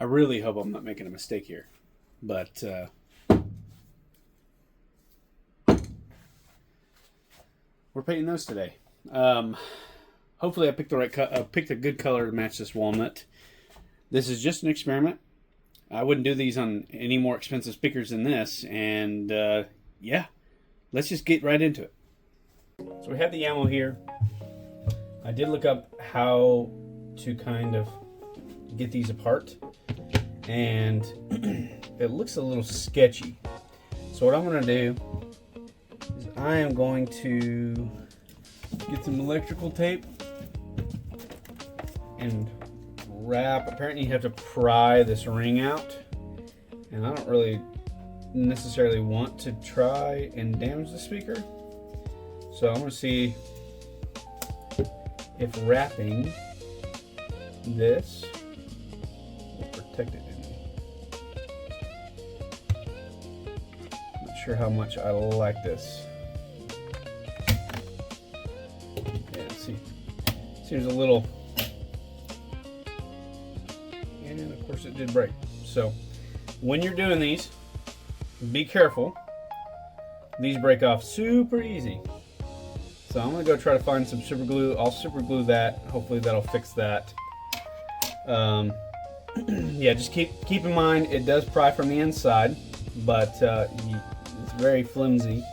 I really hope I'm not making a mistake here, but we're painting those today. Hopefully, I picked the right picked a good color to match this walnut. This is just an experiment. I wouldn't do these on any more expensive speakers than this, and yeah, let's just get right into it. So we have the ammo here. I did look up how to kind of get these apart, and it looks a little sketchy. So what I'm going to do is I am going to get some electrical tape and wrap. Apparently you have to pry this ring out, and I don't really necessarily want to try and damage the speaker. So I'm going to see if wrapping this will protect it any. Not sure how much I like this. Yeah, see, seems a little, and of course it did break. So when you're doing these, be careful. These break off super easy. So I'm gonna go try to find some super glue. I'll super glue that. Hopefully that'll fix that. Yeah, just keep in mind it does pry from the inside, but it's very flimsy.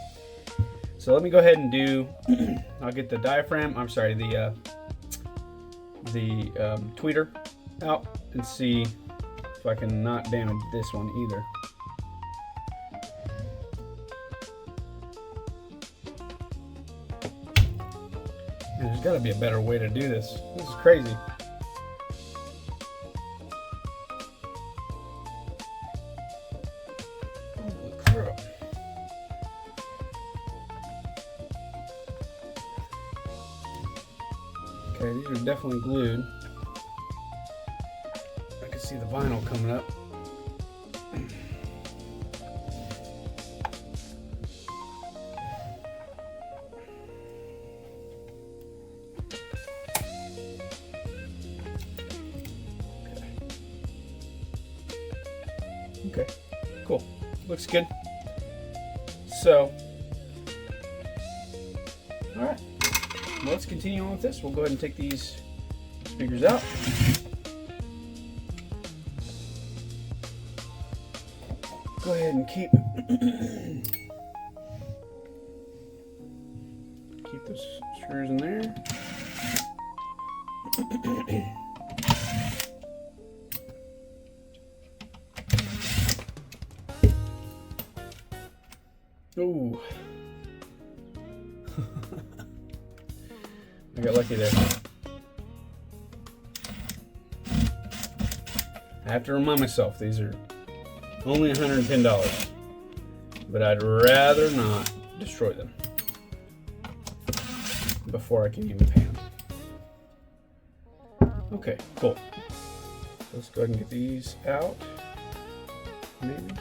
So let me go ahead and do. I'll get the diaphragm. I'm sorry, the tweeter out and see if I can not damage this one either. And there's got to be a better way to do this. This is crazy. Holy crap. Okay, these are definitely glued. I can see the vinyl coming up. Okay, cool. Looks good. So, all right. Well, let's continue on with this. We'll go ahead and take these speakers out. Go ahead and keep those screws in there. Ooh. I got lucky there. I have to remind myself these are only $110, but I'd rather not destroy them before I can even pay them. Okay, cool. Let's go ahead and get these out. Maybe.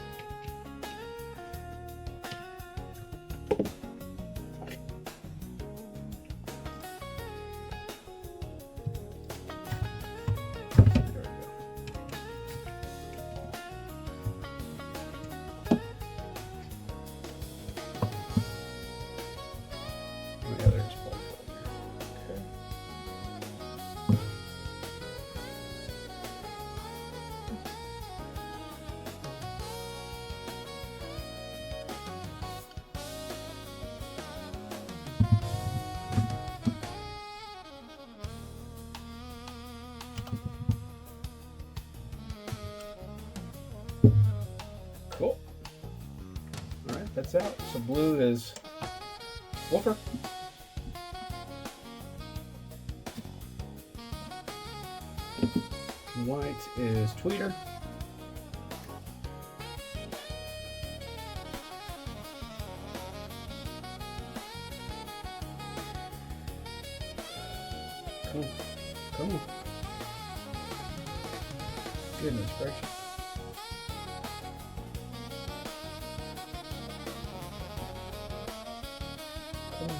Cool. All right, that's out. So blue is woofer. White is tweeter. Come on. Come on. Goodness gracious. Come on.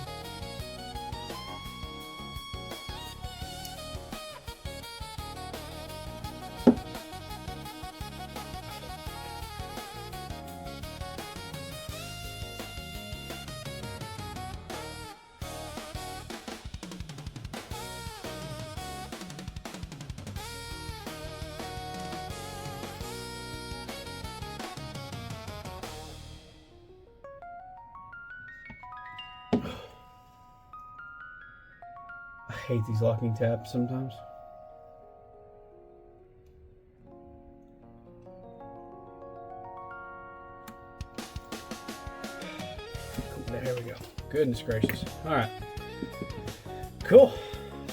hate these locking tabs sometimes. There we go. Goodness gracious. All right. Cool.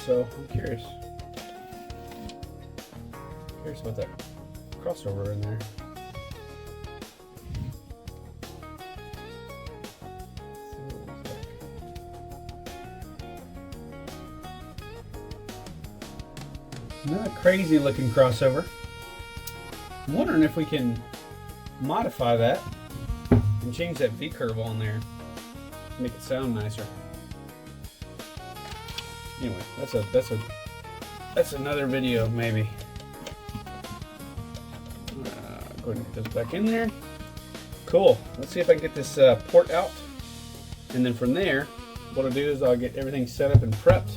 So I'm curious about that crossover in there. Not a crazy looking crossover. I'm wondering if we can modify that and change that V curve on there, make it sound nicer. Anyway, that's another video maybe. Go ahead and get this back in there. Cool. Let's see if I can get this port out, and then from there, what I'll do is I'll get everything set up and prepped.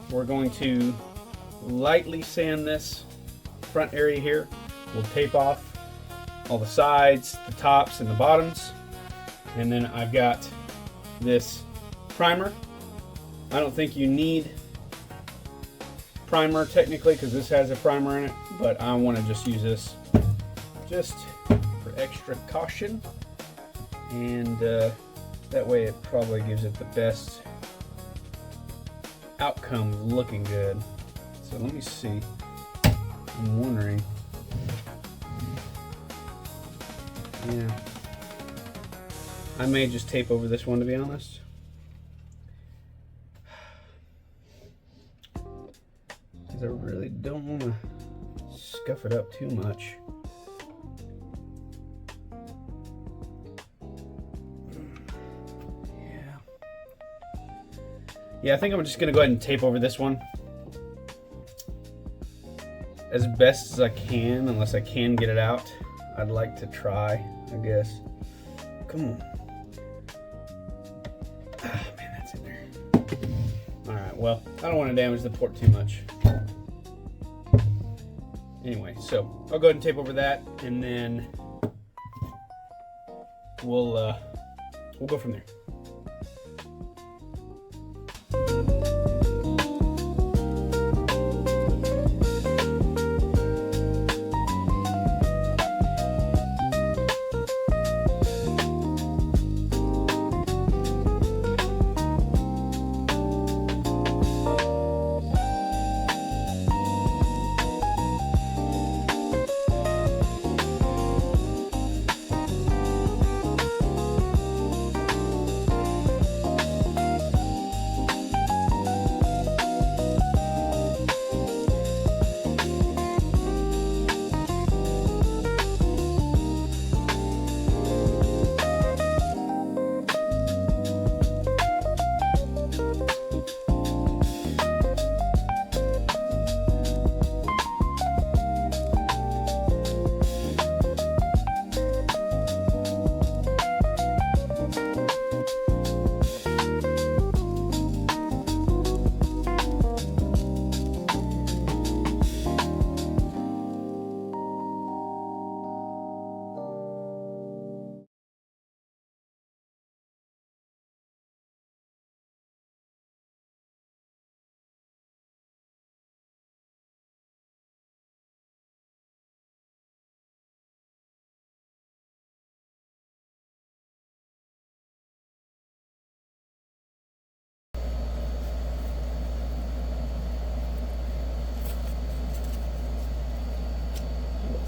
We're going to lightly sand this front area here. We'll tape off all the sides, the tops, and the bottoms. And then I've got this primer. I don't think you need primer technically because this has a primer in it, but I want to just use this just for extra caution, and that way it probably gives it the best outcome looking good. So let me see. I'm wondering. Yeah. I may just tape over this one, to be honest. Because I really don't want to scuff it up too much. Yeah, I think I'm just going to go ahead and tape over this one as best as I can, unless I can get it out. I'd like to try, I guess. Come on. Ah, man, that's in there. Alright, well, I don't want to damage the port too much. Anyway, so I'll go ahead and tape over that, and then we'll go from there.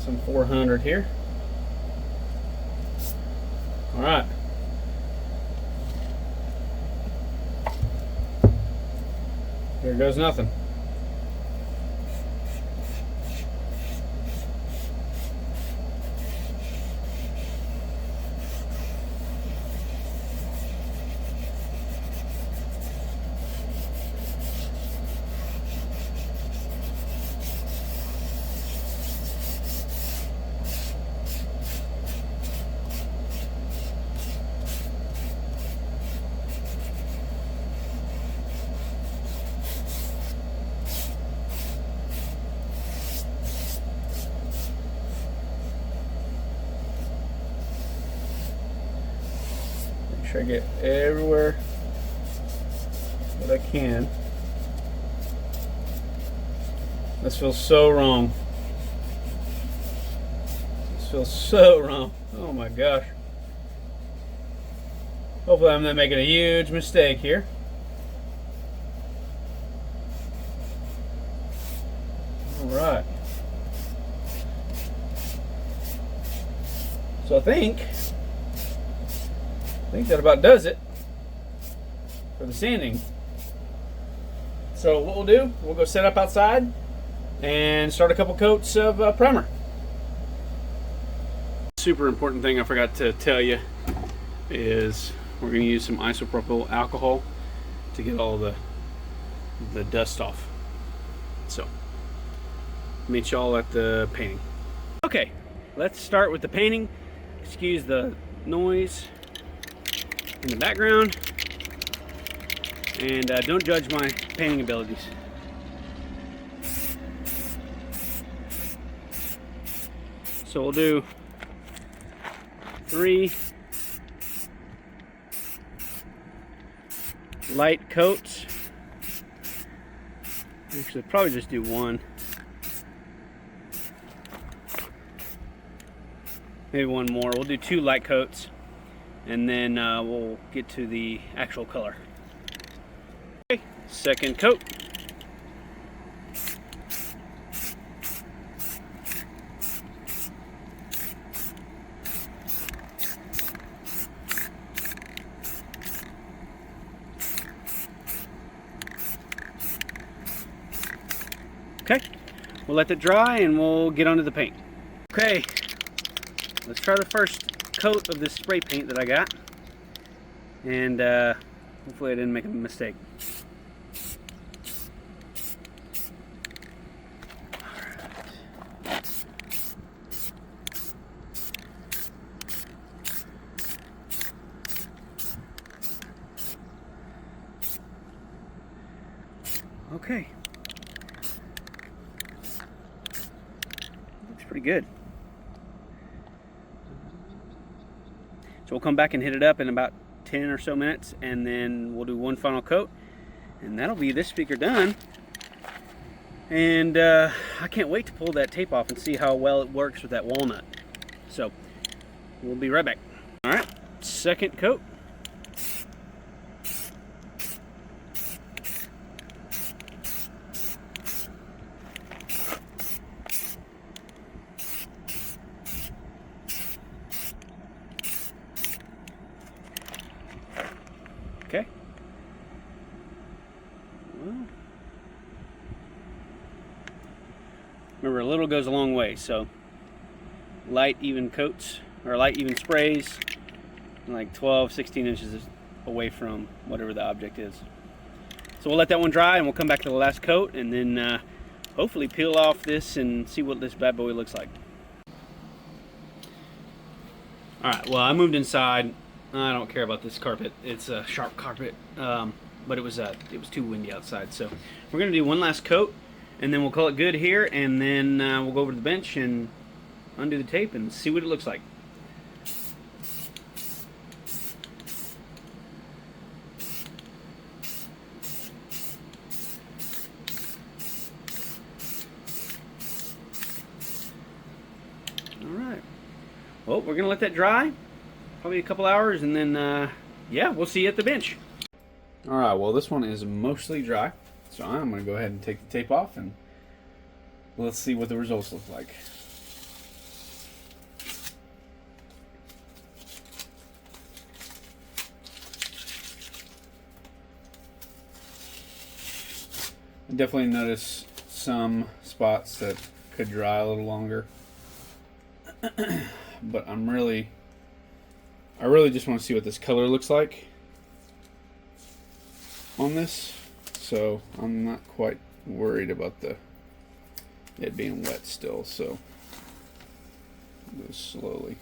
Some 400 here. All right. Here goes nothing. Make sure I get everywhere that I can. This feels so wrong. This feels so wrong. Oh my gosh. Hopefully I'm not making a huge mistake here. Alright. So I think that about does it for the sanding. So what we'll do, we'll go set up outside and start a couple coats of primer. Super important thing I forgot to tell you is we're going to use some isopropyl alcohol to get all the dust off. So meet y'all at the painting. Okay, let's start with the painting. Excuse the noise in the background, and don't judge my painting abilities. So we'll do 3 light coats. Actually, probably just do 1. Maybe 1 more. We'll do 2 light coats, and then we'll get to the actual color. Okay, second coat. Okay, we'll let that dry and we'll get onto the paint. Okay, let's try the first coat of this spray paint that I got, and hopefully I didn't make a mistake. Okay. Looks pretty good. So we'll come back and hit it up in about 10 or so minutes, and then we'll do 1 final coat, and that'll be this speaker done. And I can't wait to pull that tape off and see how well it works with that walnut. So we'll be right back. All right, second coat. Okay. Well, remember, a little goes a long way, so light even coats, or light even sprays, like 12, 16 inches away from whatever the object is. So we'll let that one dry, and we'll come back to the last coat, and then hopefully peel off this and see what this bad boy looks like. Alright, well, I moved inside. I don't care about this carpet. It's a sharp carpet, but it was too windy outside. So we're gonna do 1 last coat, and then we'll call it good here, and then we'll go over to the bench and undo the tape and see what it looks like. All right. Well, we're gonna let that dry. Probably a couple hours, and then yeah, we'll see you at the bench. All right, well, this one is mostly dry, so I'm gonna go ahead and take the tape off, and let's see what the results look like. I definitely notice some spots that could dry a little longer, but I really just want to see what this color looks like on this, so I'm not quite worried about it being wet still, so go slowly.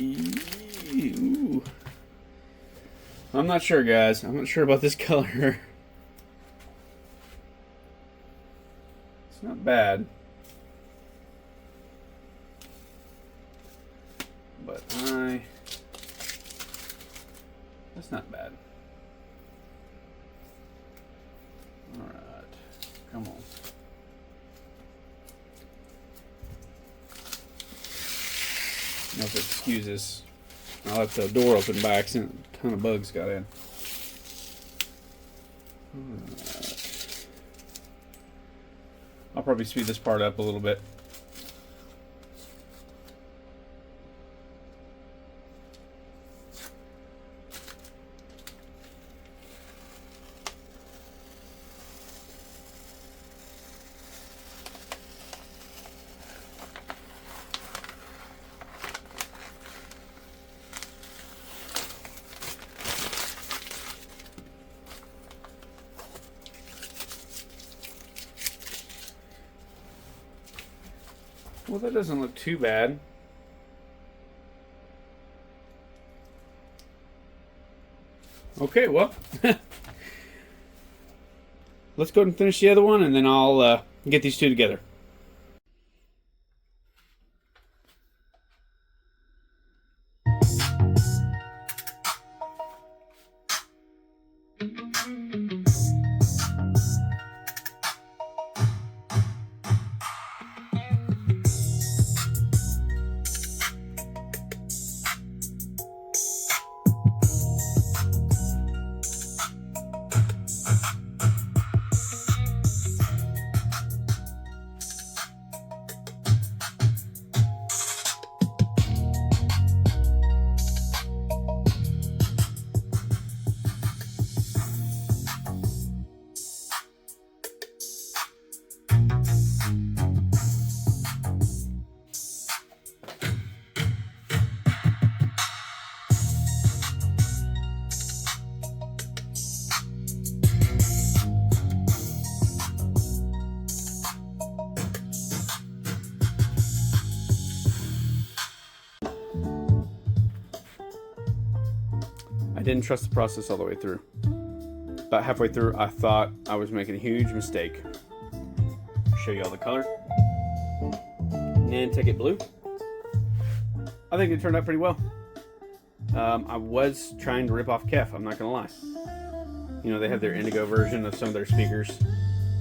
Ooh. I'm not sure, guys. I'm not sure about this color. It's not bad. But that's not bad. Alright, come on. Now if it excuses, I left the door open by accident. A ton of bugs got in. Alright. I'll probably speed this part up a little bit. Well, that doesn't look too bad. Okay, well, let's go ahead and finish the other one, and then I'll get these two together. I didn't trust the process all the way through. About halfway through, I thought I was making a huge mistake. Show you all the color. Nantucket blue. I think it turned out pretty well. I was trying to rip off Kef, I'm not gonna lie. You know, they have their indigo version of some of their speakers.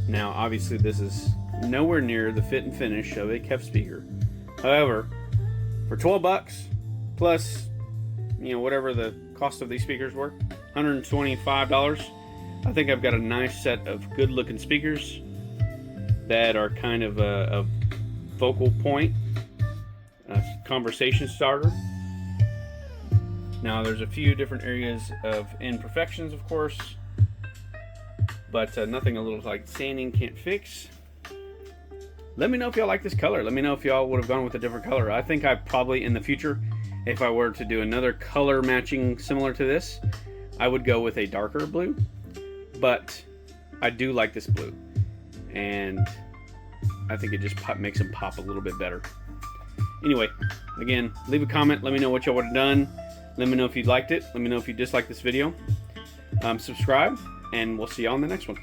Now, obviously, this is nowhere near the fit and finish of a Kef speaker. However, for 12 bucks plus, you know, whatever the cost of these speakers were, $125, I think I've got a nice set of good looking speakers that are kind of a focal point, a conversation starter. Now there's a few different areas of imperfections, of course, but nothing a little like sanding can't fix. Let me know if y'all like this color. Let me know if y'all would have gone with a different color. I think I probably in the future, if I were to do another color matching similar to this, I would go with a darker blue, but I do like this blue, and I think it just makes them pop a little bit better. Anyway, again, leave a comment. Let me know what y'all would have done. Let me know if you liked it. Let me know if you disliked this video. Subscribe, and we'll see y'all on the next one.